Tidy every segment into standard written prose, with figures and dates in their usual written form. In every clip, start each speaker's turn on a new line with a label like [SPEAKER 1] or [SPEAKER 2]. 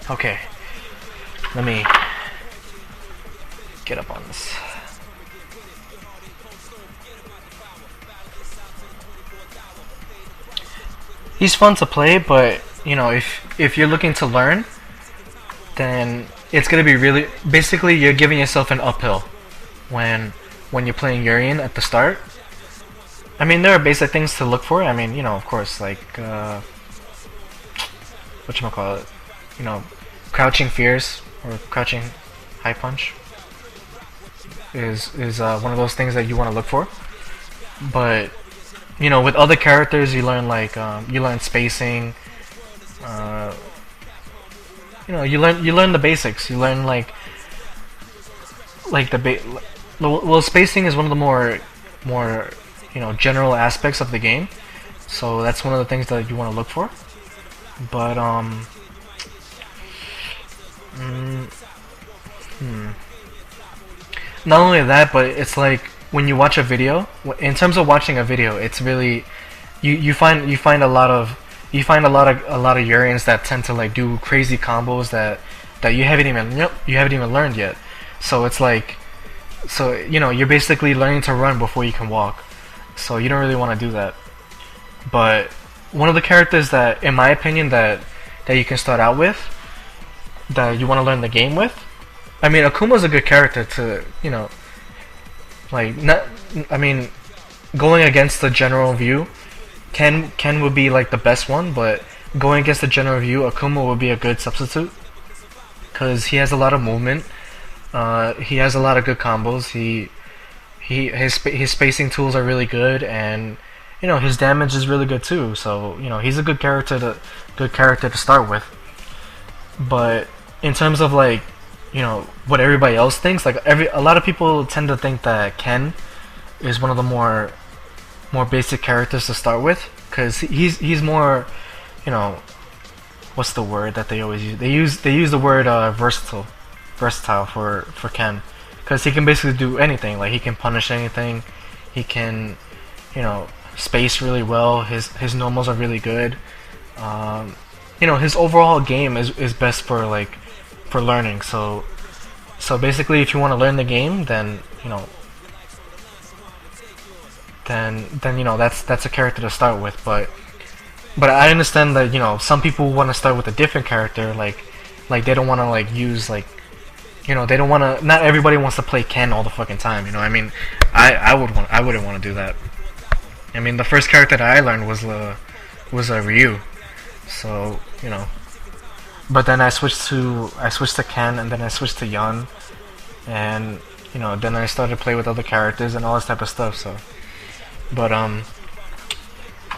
[SPEAKER 1] Okay, let me get up on this. He's fun to play, but you know, if you're looking to learn, then it's gonna be really basically you're giving yourself an uphill when you're playing Urien at the start. I mean, there are basic things to look for. I mean, you know, of course, like whatchamacallit, you know, crouching fierce or crouching high punch is one of those things that you want to look for. But you know, with other characters, you learn like you learn spacing. You know, you learn the basics. You learn like well, spacing is one of the more you know, general aspects of the game. So that's one of the things that you want to look for. But not only that, but it's like when you watch a video. In terms of watching a video, it's really you find a lot of Uriens that tend to like do crazy combos that you haven't even learned yet. So it's like, so you know, you're basically learning to run before you can walk. So you don't really want to do that. But one of the characters that, in my opinion, that you can start out with, that you want to learn the game with. I mean, Akuma's a good character to, you know, like not. I mean, going against the general view, Ken would be like the best one, but going against the general view, Akuma would be a good substitute because he has a lot of movement. He has a lot of good combos. His spacing tools are really good, and you know, his damage is really good too. So you know, he's a good character to start with. But in terms of like, you know, what everybody else thinks, like a lot of people tend to think that Ken is one of the more basic characters to start with, because he's more, you know, what's the word that they always use? They use the word versatile for Ken, because he can basically do anything. Like he can punish anything, he can, you know, space really well. His normals are really good. You know, his overall game is best for like for learning. So basically, if you want to learn the game, then you know, then you know, that's a character to start with. But I understand that, you know, some people want to start with a different character, like they don't want to like use like, you know, they don't want to. Not everybody wants to play Ken all the fucking time. You know, I mean, I wouldn't want to do that. I mean, the first character that I learned was Ryu. So you know, but then I switched to Ken, and then I switched to Yun, and you know, then I started to play with other characters and all this type of stuff. So, but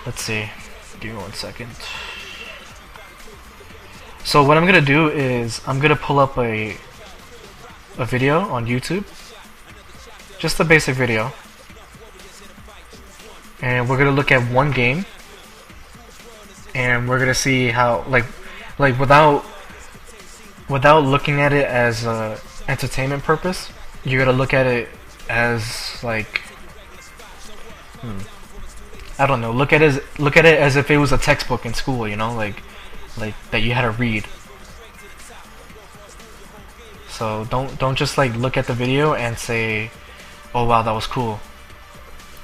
[SPEAKER 1] let's see, give me 1 second. So what I'm gonna do is I'm gonna pull up a video on YouTube, just a basic video, and we're gonna look at one game, and we're gonna see how like without looking at it as a entertainment purpose, you gotta look at it as like, I don't know, look at it as if it was a textbook in school, you know, like that you had to read. So don't just like look at the video and say, oh wow, that was cool.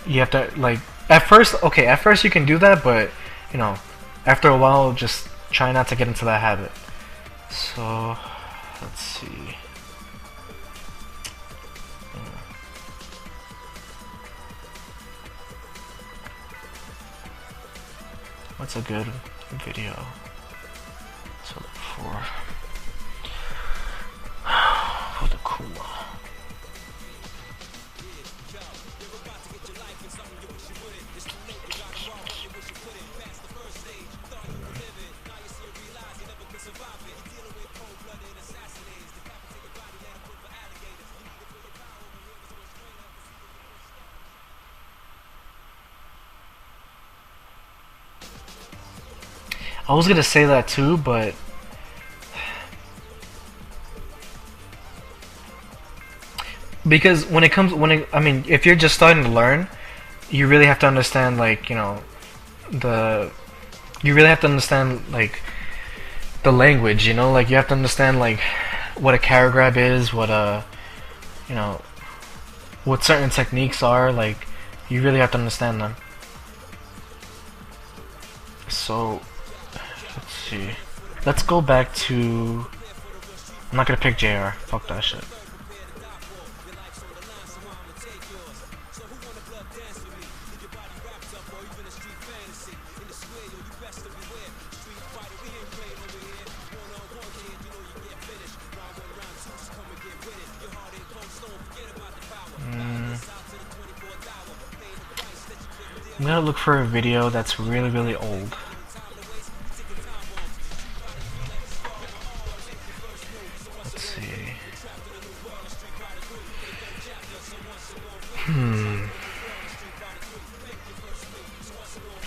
[SPEAKER 1] You have to like, at first you can do that, but you know, after a while, just try not to get into that habit. So let's see. What's a good video to look for the Kuma? I was gonna say that too, but because I mean, if you're just starting to learn, you really have to understand, like, you know, you really have to understand like the language, you know, like you have to understand like what a carry grab is, what a, you know, what certain techniques are, like you really have to understand them. So let's see. Let's go back to, I'm not gonna pick JR, fuck that shit. I'm gonna look for a video that's really old. Let's see.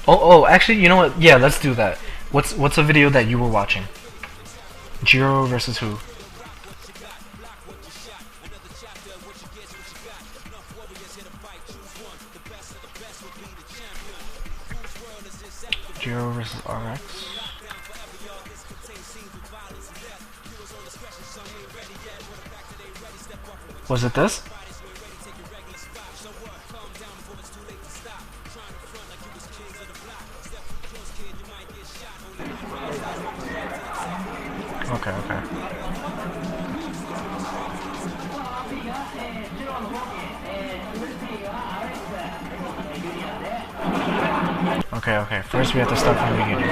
[SPEAKER 1] Oh, actually, you know what? Yeah, let's do that. What's a video that you were watching? Jiro versus who? Jiro versus RX. Was it this? Okay. Okay. First we have to start from the beginning.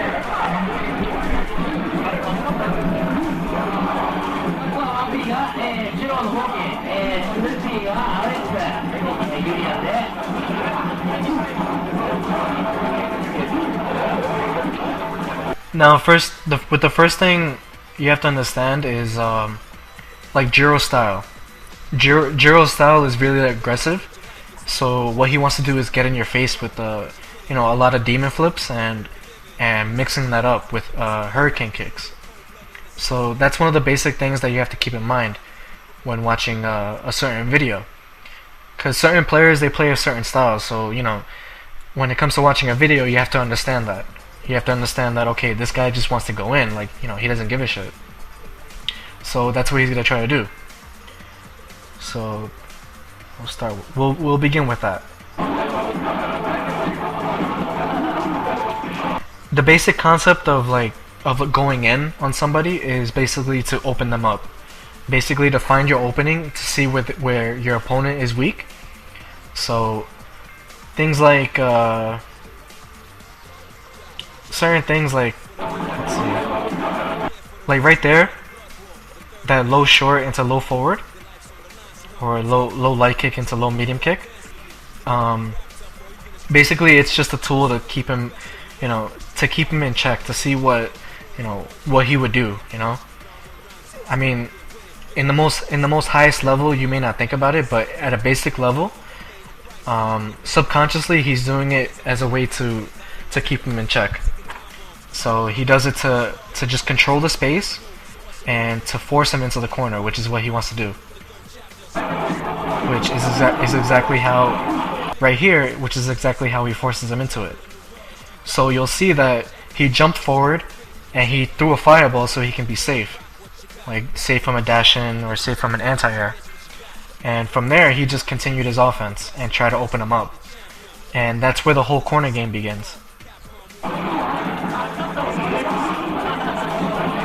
[SPEAKER 1] Now, the first thing you have to understand is like Jiro's style. Jiro's style is really aggressive. So what he wants to do is get in your face with a lot of demon flips and mixing that up with hurricane kicks. So that's one of the basic things that you have to keep in mind when watching a certain video. Because certain players, they play a certain style. So when it comes to watching a video, you have to understand that. You have to understand that, okay, this guy just wants to go in, like, he doesn't give a shit. So that's what he's gonna try to do. So we'll begin with that. The basic concept of going in on somebody is basically to open them up. Basically to find your opening, to see where your opponent is weak. So things like certain things like, let's see, like right there, that low short into low forward, or low light kick into low medium kick. Basically it's just a tool to keep him, to keep him in check, to see what he would do. I mean, in the most highest level you may not think about it, but at a basic level, subconsciously he's doing it as a way to keep him in check. So he does it to just control the space and to force him into the corner, which is what he wants to do. Which is exactly how, right here, which is exactly how he forces him into it. So you'll see that he jumped forward and he threw a fireball so he can be safe. Like safe from a dash in or safe from an anti-air. And from there he just continued his offense and tried to open him up. And that's where the whole corner game begins.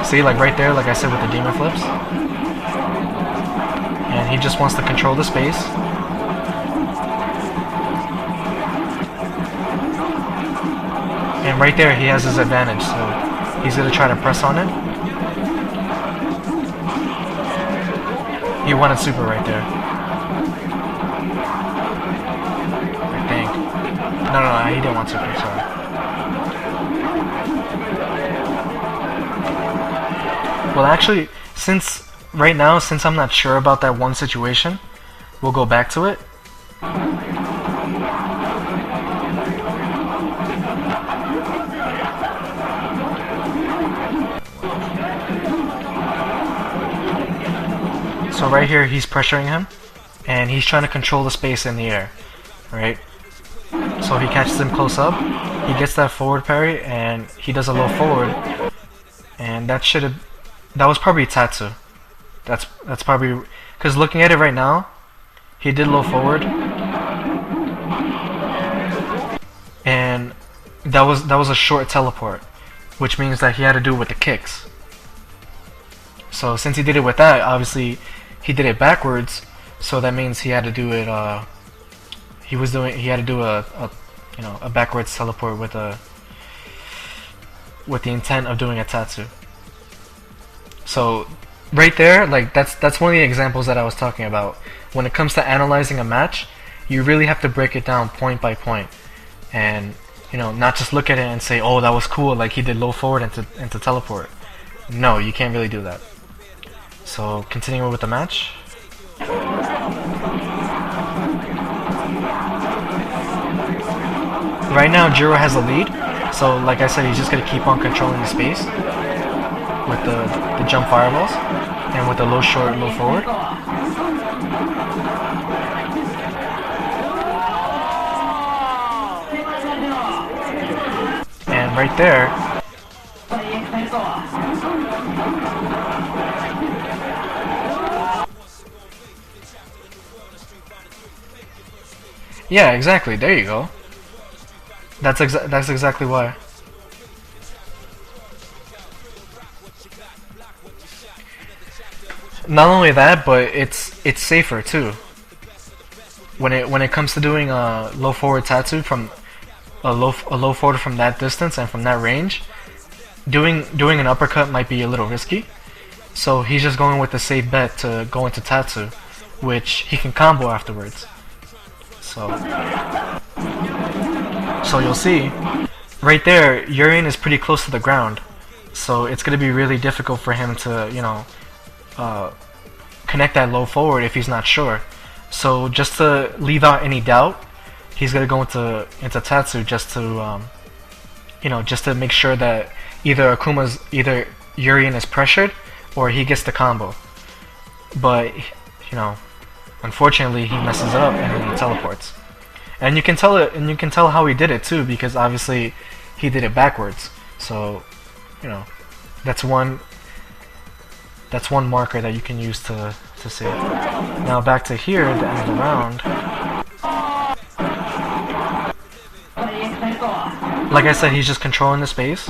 [SPEAKER 1] See, like right there, like I said with the demon flips. And he just wants to control the space. And right there he has his advantage, so he's gonna try to press on it. He wanted super right there. I think. No, he didn't want super, sorry. Well, actually, since I'm not sure about that one situation, we'll go back to it. So right here, he's pressuring him, and he's trying to control the space in the air, right? So he catches him close up, he gets that forward parry, and he does a low forward, and that was probably Tatsu. That's probably, because looking at it right now, he did low forward, and that was a short teleport, which means that he had to do it with the kicks. So since he did it with that, obviously he did it backwards, so that means he had to do it. He had to do a backwards teleport with the intent of doing a Tatsu. So right there, like that's one of the examples that I was talking about. When it comes to analyzing a match, you really have to break it down point by point, and not just look at it and say, oh, that was cool, like he did low forward into teleport. No, you can't really do that. So continuing with the match. Right now Jiro has a lead, so like I said, he's just going to keep on controlling the space with the jump fireballs and with the low short, low forward. And right there, yeah, exactly, there you go. That's exactly why. Not only that, but it's safer too. When it comes to doing a low forward Tatsu from a low forward from that distance and from that range, doing an uppercut might be a little risky. So he's just going with the safe bet to go into Tatsu, which he can combo afterwards. So you'll see, right there, Urien is pretty close to the ground, so it's going to be really difficult for him to, connect that low forward if he's not sure. So just to leave out any doubt, he's going to go into Tatsu just to, just to make sure that either Urien is pressured or he gets the combo. But, unfortunately he messes it up and then he teleports. And you can tell it, and you can tell how he did it too, because obviously he did it backwards. So, that's one marker that you can use to see it. Now back to here at the end of the round. Like I said, he's just controlling the space.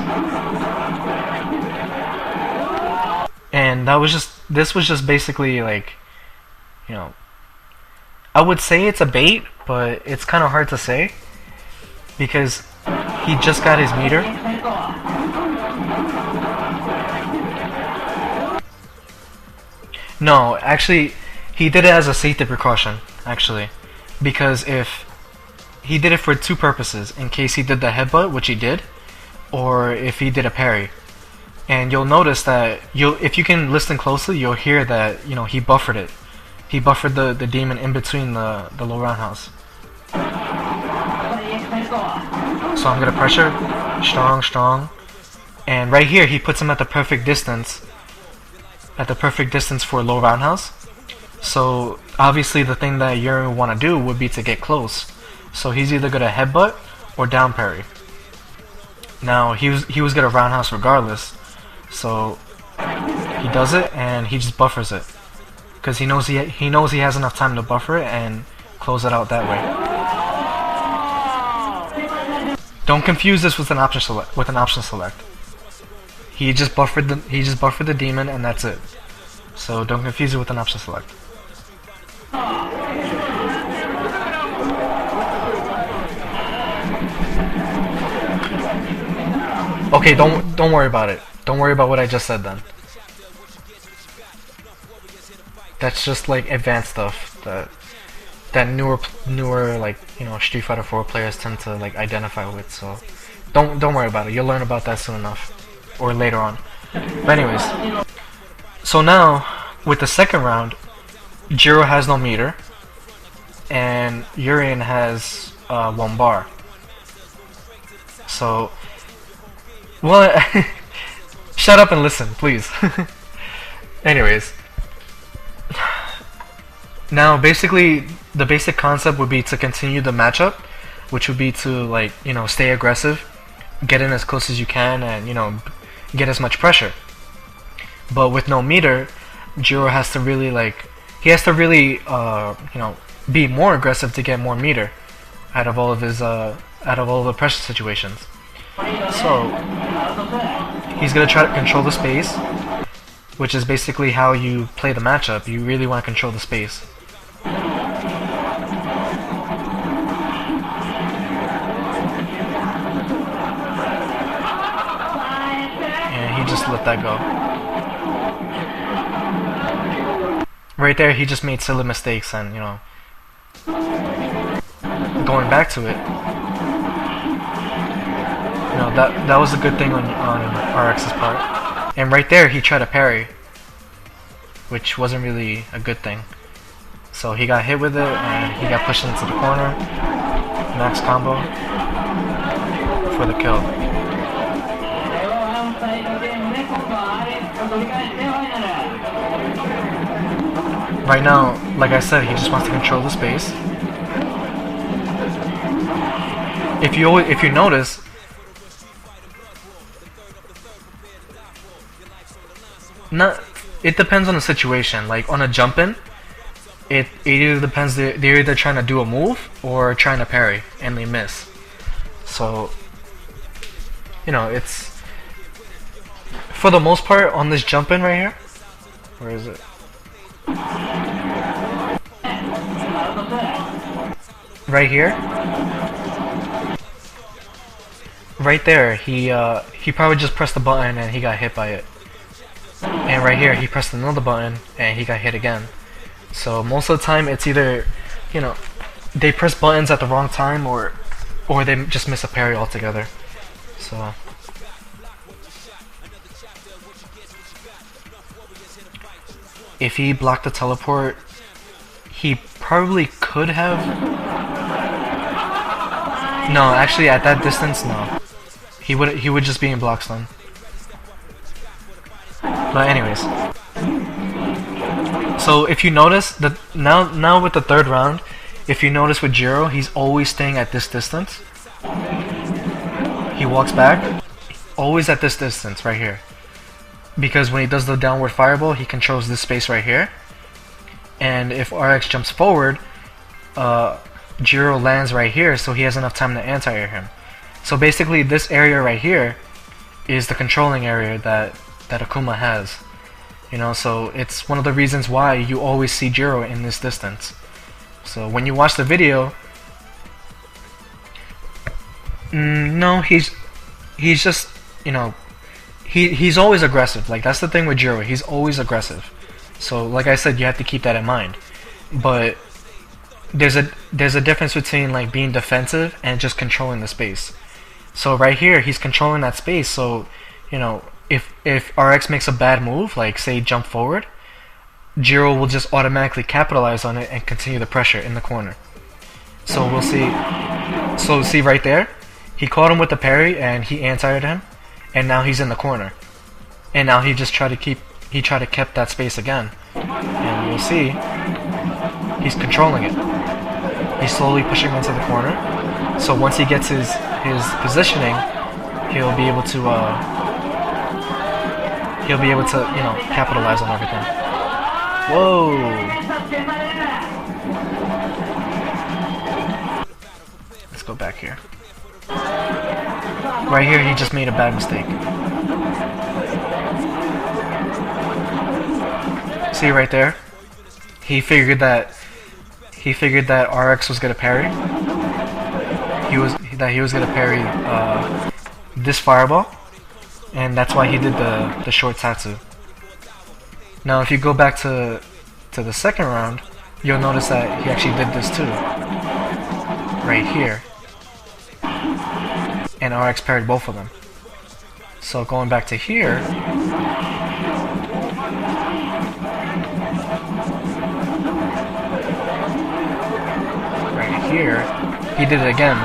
[SPEAKER 1] And this was just basically like, I would say it's a bait, but it's kind of hard to say because he just got his meter. No, actually, he did it as a safety precaution, actually, because if he did it for two purposes, in case he did the headbutt, which he did, or if he did a parry. And you'll notice that if you can listen closely, you'll hear that he buffered it. He buffered the demon in between the low roundhouse. So I'm gonna pressure, strong, and right here he puts him at the perfect distance. At the perfect distance for a low roundhouse. So obviously the thing that Urien would want to do would be to get close. So he's either gonna headbutt or down parry. Now he was gonna roundhouse regardless. So he does it and he just buffers it. Because he knows he has enough time to buffer it and close it out that way. Don't confuse this with an option select. He just buffered the demon and that's it. So don't confuse it with an option select. Okay, don't worry about it. Don't worry about what I just said then. That's just like advanced stuff that newer like Street Fighter 4 players tend to like identify with. So don't worry about it. You'll learn about that soon enough, or later on. But anyways, so now with the second round, Jiro has no meter, and Urien has 1 bar. So, well, shut up and listen, please. Anyways. Now, basically, the basic concept would be to continue the matchup, which would be to, like, stay aggressive, get in as close as you can, and, get as much pressure. But with no meter, Jiro has to really be more aggressive to get more meter out of all of the pressure situations. So he's gonna try to control the space, which is basically how you play the matchup. You really want to control the space. And he just let that go. Right there, he just made silly mistakes, and going back to it, that was a good thing on RX's part. And right there, he tried to parry, which wasn't really a good thing. So he got hit with it, and he got pushed into the corner. Max combo for the kill. Right now, like I said, he just wants to control the space. If you notice, it depends on the situation. Like on a jump in, it either depends. They're either trying to do a move or trying to parry, and they miss. So it's for the most part on this jump in right here. Where is it? Right here, right there, he probably just pressed the button and he got hit by it. And right here, he pressed another button and he got hit again. So most of the time, it's either they press buttons at the wrong time or they just miss a parry altogether. So if he blocked the teleport, he probably could have. No, actually, at that distance, no. He would just be in block stun. But anyways, so if you notice that now with the third round, if you notice with Jiro, he's always staying at this distance. He walks back, always at this distance right here. Because when he does the downward fireball, he controls this space right here. And if RX jumps forward, Jiro lands right here, so he has enough time to anti-air him. So basically, this area right here is the controlling area that Akuma has. So it's one of the reasons why you always see Jiro in this distance. So when you watch the video, no, he's just he's always aggressive. Like, that's the thing with Jiro, he's always aggressive. So like I said, you have to keep that in mind. But there's a difference between like being defensive and just controlling the space. So right here, he's controlling that space. So if RX makes a bad move, like say jump forward, Jiro will just automatically capitalize on it and continue the pressure in the corner. So we'll see. So see right there, he caught him with the parry and he anti-aired him, and now he's in the corner. And now he just tried to keep that space again. And we'll see, he's controlling it. He's slowly pushing into the corner. So once he gets his positioning, he'll be able to capitalize on everything. Whoa! Let's go back here. Right here, he just made a bad mistake. See right there? He figured that RX was gonna parry. He was gonna parry this fireball, and that's why he did the short tatsu. Now, if you go back to the second round, you'll notice that he actually did this too, right here, and RX parried both of them. So going back to here, right here, he did it again,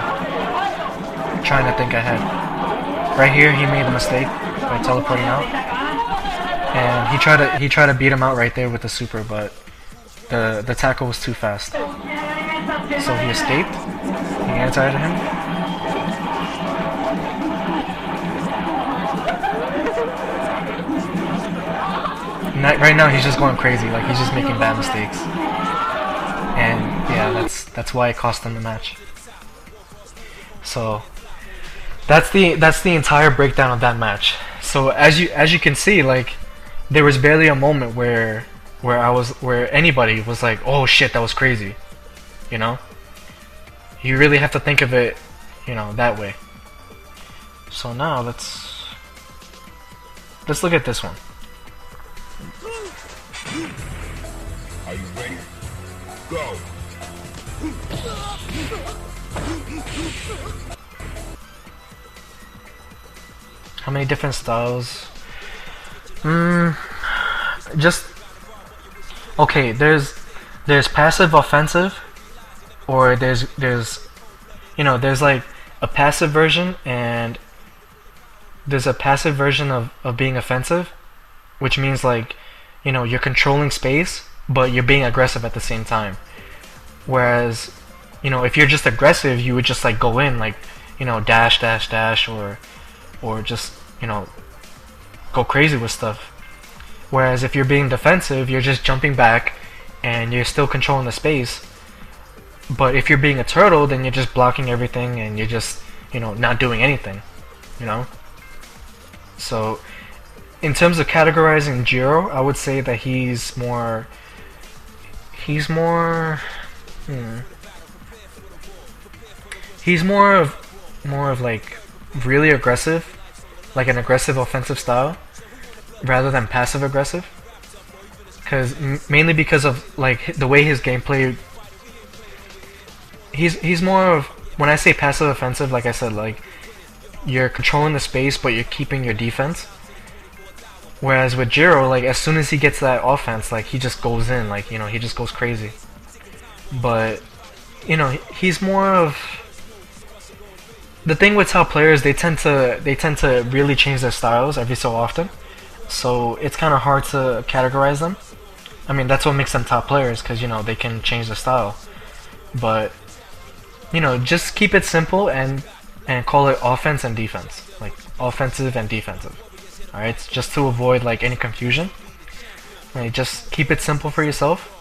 [SPEAKER 1] trying to think ahead. Right here, he made a mistake by teleporting out, and he tried to beat him out right there with the super, but the tackle was too fast. So he escaped. He anti-aired him. right now he's just going crazy. Like he's just making bad mistakes. And yeah, that's why it cost him the match. So that's the entire breakdown of that match. So as you can see, like there was barely a moment where anybody was like, oh shit, that was crazy. You know? You really have to think of it, you know, that way. So now let's look at this one.
[SPEAKER 2] Are you ready? Go!
[SPEAKER 1] How many different styles? Just okay. There's passive offensive, or there's you know, there's like a passive version, and there's a passive version of being offensive, which means like, you know, you're controlling space but you're being aggressive at the same time. Whereas, you know, if you're just aggressive, you would just like go in, like, you know, dash dash dash, or just, you know, go crazy with stuff. Whereas if you're being defensive, you're just jumping back and you're still controlling the space. But if you're being a turtle, then you're just blocking everything and you're just, you know, not doing anything, you know. So in terms of categorizing Jiro, I would say that he's more of like really aggressive, like an aggressive offensive style, rather than passive aggressive. Mainly because of like the way his gameplay. He's more of, when I say passive offensive, like I said, like you're controlling the space but you're keeping your defense. Whereas with Jiro, like as soon as he gets that offense, like he just goes in, like, you know, he just goes crazy. But, you know, he's more of, the thing with top players, they tend to really change their styles every so often. So it's kind of hard to categorize them. I mean, that's what makes them top players, because, you know, they can change their style. But, you know, just keep it simple and call it offense and defense, like offensive and defensive. Alright, just to avoid like any confusion. Right, just keep it simple for yourself.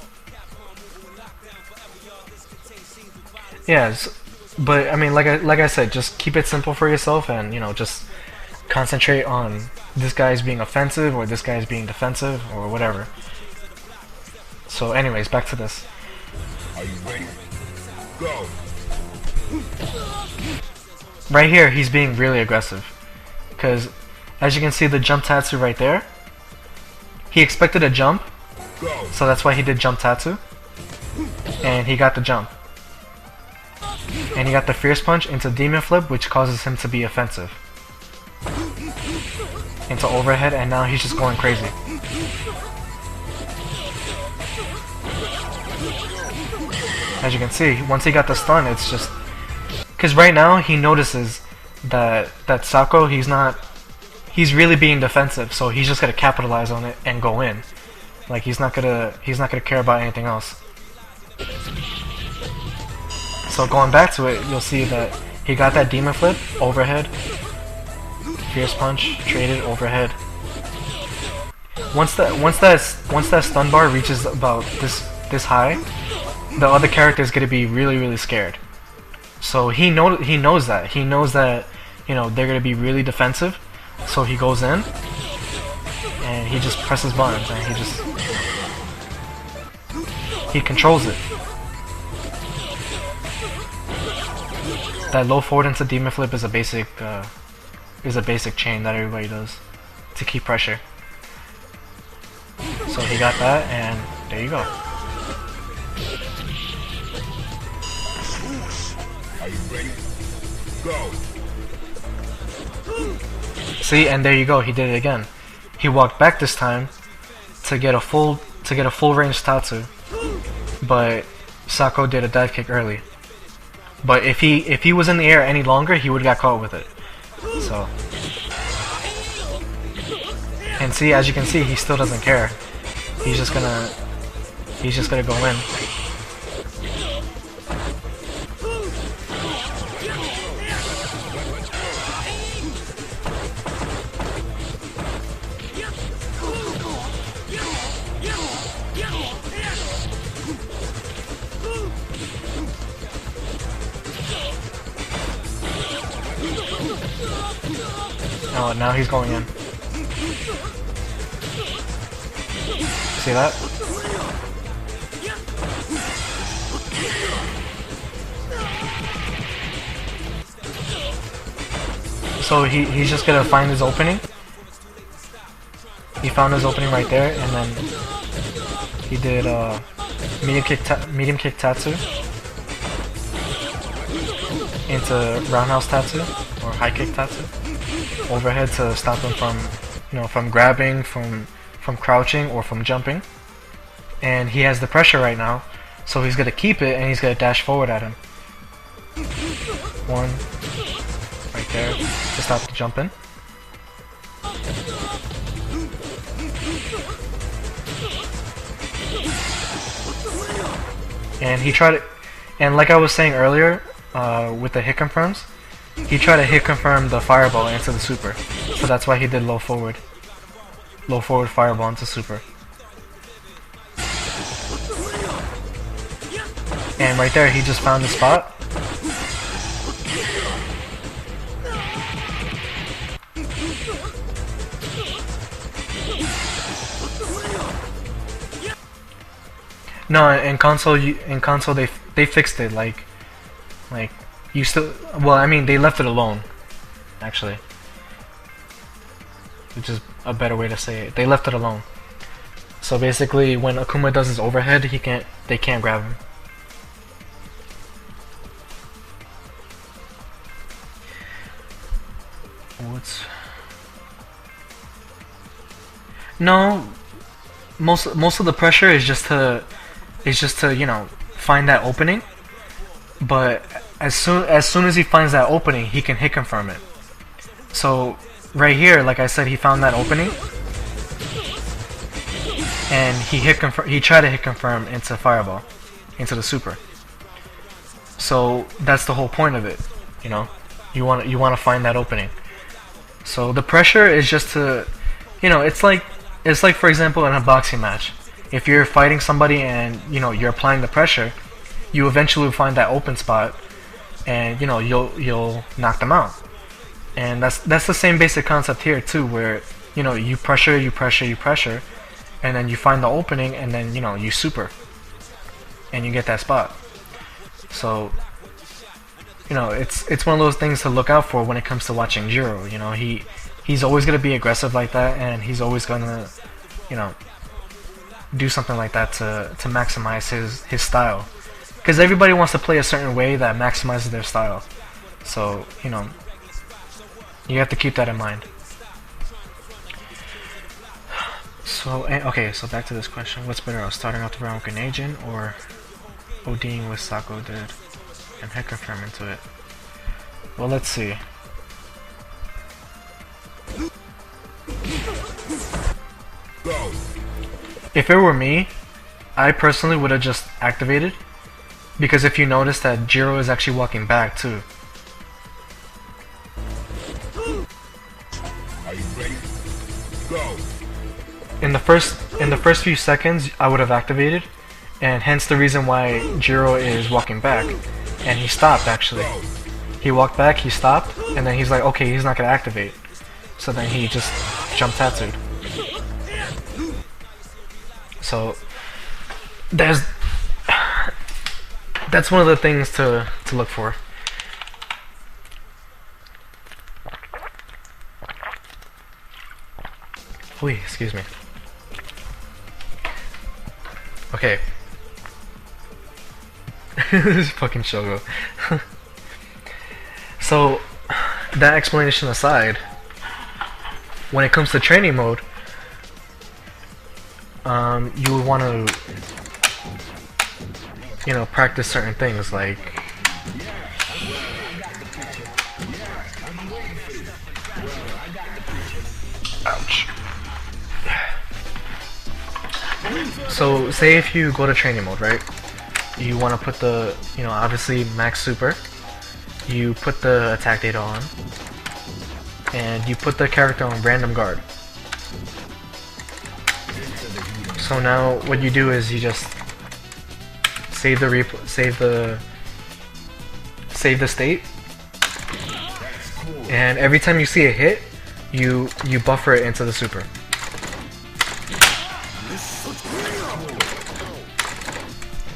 [SPEAKER 1] Yes, but I mean, like I said, just keep it simple for yourself, and, you know, just concentrate on this guy's being offensive or this guy's being defensive or whatever. So anyways, back to this.
[SPEAKER 2] Are you ready? Go!
[SPEAKER 1] Right here, he's being really aggressive, because as you can see the jump tatsu right there, he expected a jump,
[SPEAKER 2] Go.
[SPEAKER 1] so that's why he did jump tatsu, and he got the jump. And he got the fierce punch into demon flip, which causes him to be offensive. Into overhead, and now he's just going crazy. As you can see, once he got the stun, it's just... Because right now, he notices that Sako, he's really being defensive, so he's just gonna capitalize on it and go in. Like, he's not gonna care about anything else. So going back to it, you'll see that he got that demon flip, overhead, fierce punch, traded, overhead. Once that stun bar reaches about this high, the other character is gonna be really scared. So he knows that. He knows that, you know, they're gonna be really defensive. So he goes in and he just presses buttons and he controls it. That low forward into demon flip is a basic chain that everybody does to keep pressure. So he got that, and there you go.
[SPEAKER 2] Are you ready? Go!
[SPEAKER 1] See, and there you go, he did it again. He walked back this time to get a full range tatsu, but Sako did a dive kick early. But if he was in the air any longer, he would have got caught with it. So, and see, as you can see, he still doesn't care. He's just gonna go in. Oh, now he's going in. See that? So he's just gonna find his opening. He found his opening right there, and then he did medium kick tatsu into roundhouse tatsu or high kick tatsu overhead to stop him from, you know, from grabbing, from crouching, or from jumping. And he has the pressure right now, so he's gonna keep it and he's gonna dash forward at him. One right there to stop the jumping. And he tried it, and like I was saying earlier, with the hit confirms, he tried to hit confirm the fireball into the super. So that's why he did low forward fireball into super. And right there, he just found the spot. No, in console they fixed it. Like you still, well, I mean, they left it alone, actually, which is a better way to say it. They left it alone. So basically, when Akuma does his overhead, they can't grab him. No, most of the pressure is just to you know, find that opening. But as soon as he finds that opening, he can hit confirm it. So right here, like I said, he found that opening, and he tried to hit confirm into fireball, into the super. So that's the whole point of it, you know. You want to find that opening. So the pressure is just to, you know, it's like for example in a boxing match. If you're fighting somebody and, you know, you're applying the pressure, you eventually find that open spot, and, you know, you'll knock them out. And that's the same basic concept here too, where, you know, you pressure, and then you find the opening, and then, you know, you super, and you get that spot. So, you know, it's one of those things to look out for when it comes to watching Jiro. You know, he's always gonna be aggressive like that, and he's always gonna, you know, do something like that to maximize his style. Because everybody wants to play a certain way that maximizes their style. So, you know, you have to keep that in mind. So, okay, so back to this question. What's better, starting off the round with an agent, or ODing with Sako did and hit confirm into it? Well, let's see.
[SPEAKER 2] Go.
[SPEAKER 1] If it were me, I personally would have just activated, because if you notice that Jiro is actually walking back too.
[SPEAKER 2] Are you ready? Go.
[SPEAKER 1] In the first few seconds, I would have activated, and hence the reason why Jiro is walking back. And he stopped, actually. He walked back, he stopped, and then he's like, okay, he's not gonna activate. So then he just jump tattooed. So that's one of the things to look for. Oy, excuse me. Okay. This is fucking Shogo. So, that explanation aside, when it comes to training mode, you would want to, you know, practice certain things like ouch. So say if you go to training mode, right? You want to put the, you know, obviously max super. You put the attack data on, and you put the character on random guard. So now what you do is you just save the state, and every time you see a hit, you buffer it into the super.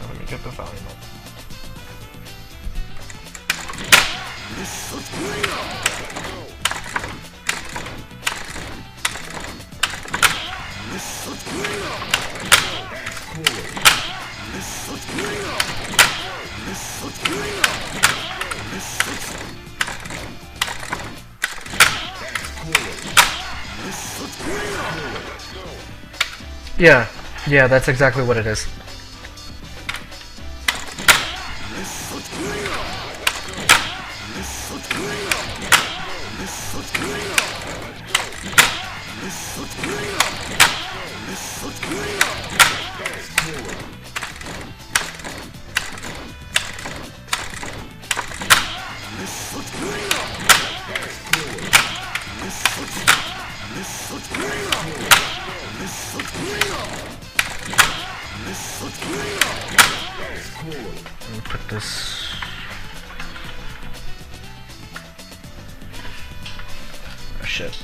[SPEAKER 1] Let me get the volume up. Yeah, that's exactly what it is. Let me put this. Oh shit.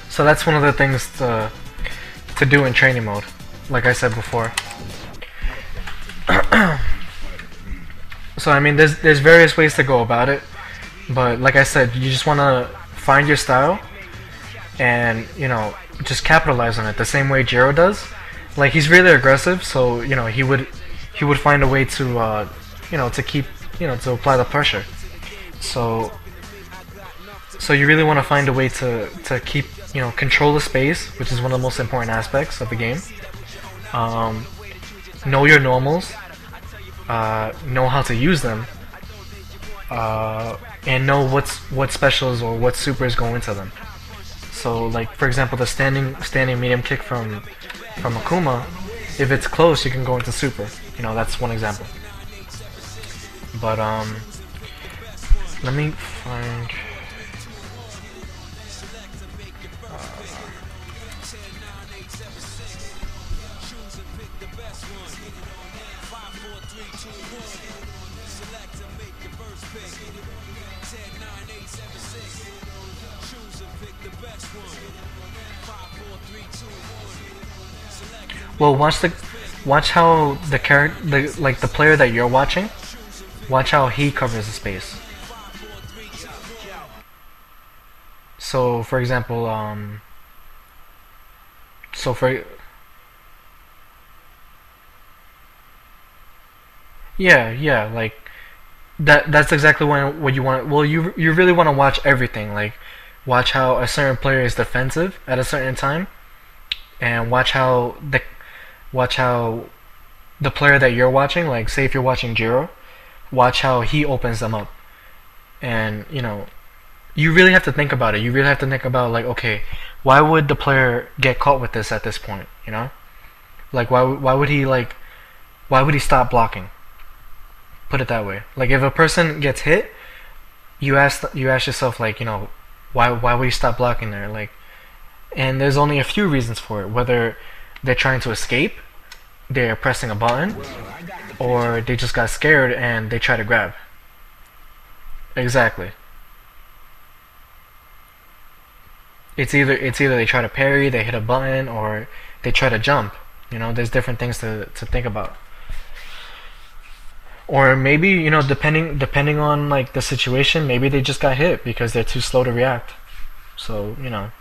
[SPEAKER 1] So that's one of the things to do in training mode, like I said before. So I mean, there's various ways to go about it, but like I said, you just want to find your style, and you know, just capitalize on it the same way Jiro does. Like, he's really aggressive, so you know, he would find a way to you know, to keep, you know, to apply the pressure. So you really want to find a way to keep, you know, control the space, which is one of the most important aspects of the game. Know your normals, know how to use them, and know what specials or what supers go into them. So, like for example, the standing medium kick from Akuma, if it's close, you can go into super. You know, that's one example. But let me find. Well, watch how the player that you're watching, watch how he covers the space. So, for example, yeah, like that's exactly what you want. Well, you really want to watch everything. Like, watch how a certain player is defensive at a certain time, and watch how the player that you're watching, like say if you're watching Jiro, watch how he opens them up. And you know, you really have to think about it. You really have to think about, like, okay, why would the player get caught with this at this point? You know, like why would he stop blocking? Put it that way. Like, if a person gets hit, you ask yourself, like, you know, why would he stop blocking there? Like, and there's only a few reasons for it. Whether they're trying to escape, they're pressing a button, or they just got scared and they try to grab. Exactly. It's either they try to parry, they hit a button, or they try to jump. You know, there's different things to think about. Or maybe, you know, depending on like the situation, maybe they just got hit because they're too slow to react. So, you know,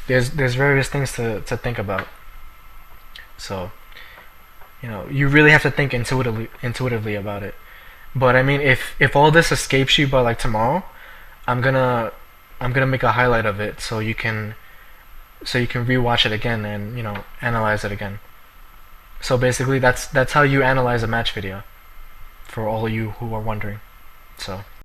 [SPEAKER 1] there's various things to think about. So, you know, you really have to think intuitively about it. But I mean, if all this escapes you by like tomorrow, I'm gonna make a highlight of it so you can rewatch it again and, you know, analyze it again. So basically, that's how you analyze a match video, for all you who are wondering. So